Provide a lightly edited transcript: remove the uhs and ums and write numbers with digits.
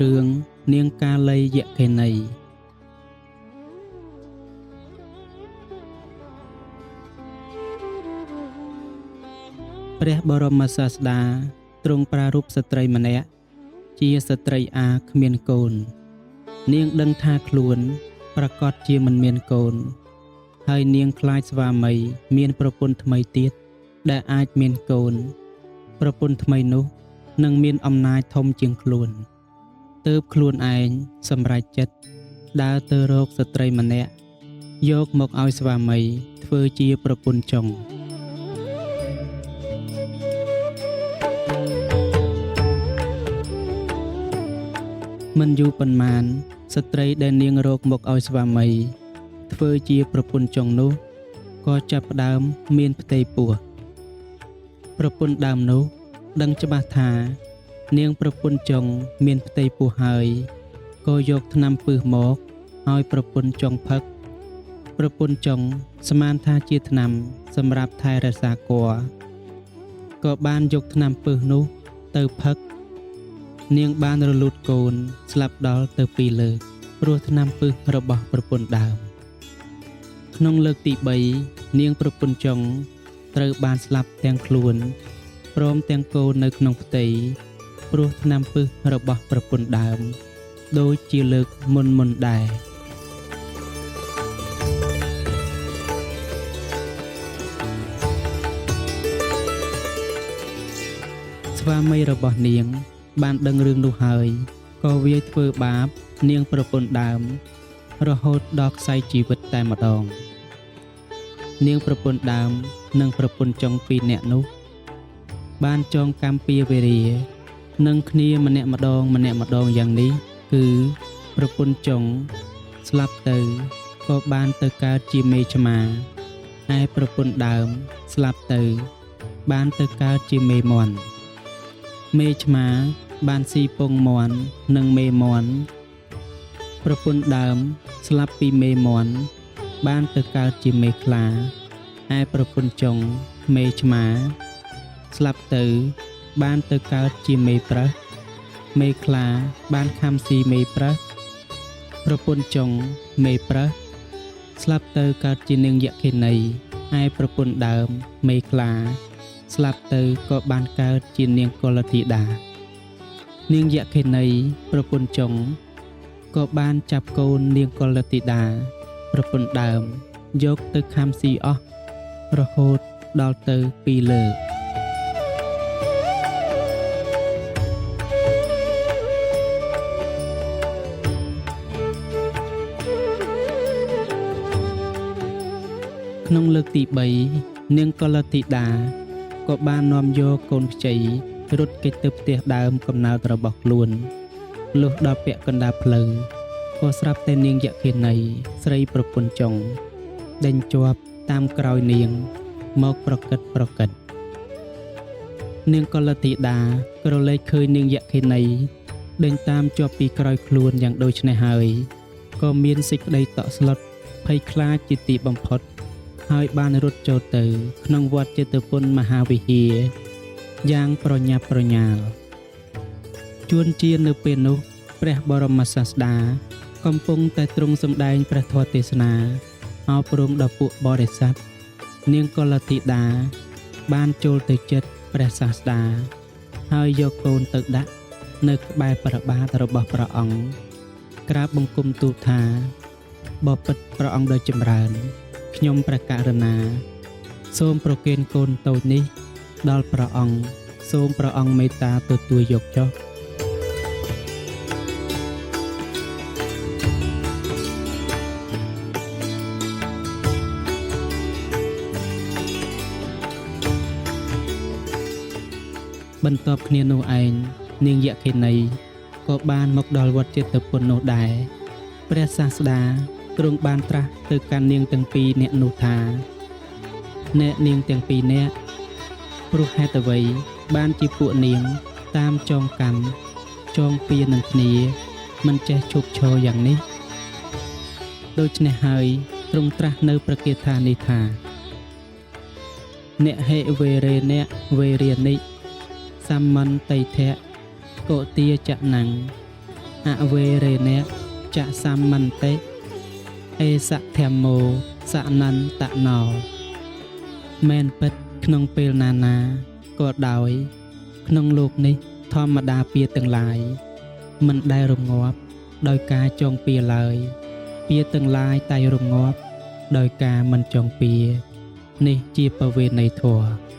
រឿងនាងកាលីយក្ខិនីព្រះបរមសាស្តាទ្រង់ប្រារព្ធស្ត្រីម្នាក់ជាស្ត្រីអាគ្មានកូននាងដឹងថាខ្លួនប្រកាសជាមិនមានកូនហើយនាងខ្លាចស្វាមីមានប្រពន្ធថ្មីទៀតដែលអាចមានកូនប្រពន្ធថ្មីនោះនឹងមានអំណាចធំជាងខ្លួនទើបខ្លួនឯងសម្រេចចិត្តដើរទៅរកស្ត្រីម្នាក់យកមកឲ្យស្វាមីធ្វើជាប្រពន្ធចុងមិនយូរប៉ុន្មានស្ត្រីដែលនាងរកមកឲ្យស្វាមីធ្វើជាប្រពន្ធចុងនោះក៏ចាប់ផ្ដើមមានផ្ទៃពោះប្រពន្ធដើមនោះដឹងច្បាស់ថានាងប្រពន្ធចុងមានផ្ទៃពោះហើយក៏យកថ្នាំពឹសមកឲ្យប្រពន្ធចុងផឹកប្រពន្ធចុងស្មានថាជាថ្នាំសម្រាប់ថែរក្សាគភ៌ក៏បានយកថ្នាំពឹសនោះទៅផឹកនាងបានរលូតកូនស្លាប់ដល់ទៅ2លើកព្រោះថ្នាំពឹសរបស់ប្រពន្ធដើមក្នុងលើកទី3នាងប្រពន្ធចុងត្រូវបានស្លាប់ទាំងខ្លួនព្រមទាំងកូននៅក្នុងផ្ទៃព្រោះថ្នាំពឹសរបស់ប្រពន្ធដើមដូចជាលើកមុនដែរស្វាមីរបស់នាងបានដឹងរឿងនោះហើយក៏វាយធ្វើបាបនាងប្រពន្ធដើមរហូតដល់ខ្សែជីវិតតែម្ដងនាងប្រពន្ធដើមនិងប្រពន្ធចុង2នាក់នោះបានចងកម្មពាវេរានឹងគ្នាម្នាក់ម្ដងយ៉ាងនេះគឺប្រពន្ធចុងស្លាប់ទៅក៏បានទៅកើតជាមេឆ្មាឯប្រពន្ធដើមស្លាប់ទៅបានទៅកើតជាមេមាន់មេឆ្មាបានស៊ីពងមាន់និងមេមាន់ប្រពន្ធដើមស្លាប់ពីមេមាន់បានទៅកើតជាមេខ្លាឯប្រពន្ធចុងមេឆ្មាស្លាប់ទៅបានទៅកើតជាមេប្រើសមេខ្លាបានខំស៊ីមេប្រើសប្រពន្ធចុងមេប្រើសស្លាប់ទៅកើតជានាងយក្ខិនីឯប្រពន្ធដើមមេខ្លាស្លាប់ទៅក៏បានកើតជានាងកុលធីតានាងយក្ខិនីប្រពន្ធចុងក៏បានចាប់កូននាងកុលធីតាប្រពន្ធដើមយកទៅខំស៊ីអស់រហូតដល់ទៅ2លើកក្នុងលើកទី3នាងកុលធីតាក៏បាននាំយកកូនខ្ចីរត់គេចទៅផ្ទះដើមកំណើតរបស់ខ្លួនលុះដល់ពាក់កណ្ដាលផ្លូវក៏ស្រាប់តែនាងយក្ខិនីស្រីប្រពន្ធចុងដេញជាប់តាមក្រោយនាងមកប្រកិតនាងកុលធីតាក្រឡេកឃើញនាងយក្ខិនីដេញតាមជាប់ពីក្រោយខ្លួនយ៉ាងដូចនេះហើយក៏មានសេចក្តីតក់ស្លុតភ័យខ្លាចជាទីបំផុតហើយបានរត់ចូលទៅក្នុងវត្តចេតពុនមហាវិហារយ៉ាងប្រញាប់ប្រញាល់ជួនជានៅពេលនោះព្រះបរមសាស្តាកំពុងតែទ្រង់សម្ដែងព្រះធម៌ទេសនាអប់រំដល់ពួកបរិស័ទនាងកុលធីតាបានចូលទៅជិតព្រះសាស្តាហើយយកកូនទៅដាក់នៅក្បែរព្រះបាទរបស់ព្រះអង្គក្រាបបង្គំទូលថាបបិទ្ធព្រះអង្គដ៏ចម្រើនខ្ញុំព្រះករុណាសូមប្រគេនកូនតូចនេះដល់ព្រះអង្គសូមព្រះអង្គមេត្តាទទួលយកចុះបន្ទាប់គ្នានោះឯងនាងយក្ខិនីក៏បានមកដល់វត្តចេតពុននោះដែរព្រះសាស្តាទ្រង់បានត្រាស់ទៅកាន់នាងទាំង2នាក់នោះថាអ្នកនាងទាំង2នាក់ព្រោះហេតុអ្វីបានជាពួកនាងតាមចងកម្មចងពៀននឹងគ្នាមិនចេះឈប់ឈរយ៉ាងនេះដូច្នេះហើយទ្រង់ត្រាស់នៅប្រគាថានេះថាអ្នកហេវេរេអ្នកវេរានិ Sammantaithya Kotia Chaknang អវេរេណៈចៈសម្មន្តិអេសធម្មោសនន្តណោមែនពិតក្នុងពេលណាក៏ដោយក្នុងលោកនេះធម្មតាពាក្យទាំងឡាយមិនដែលរងាប់ដោយការចងពៀឡើយពាក្យទាំងឡាយតែរងាប់ដោយការមិនចងពៀនេះជាបវេណីធម៌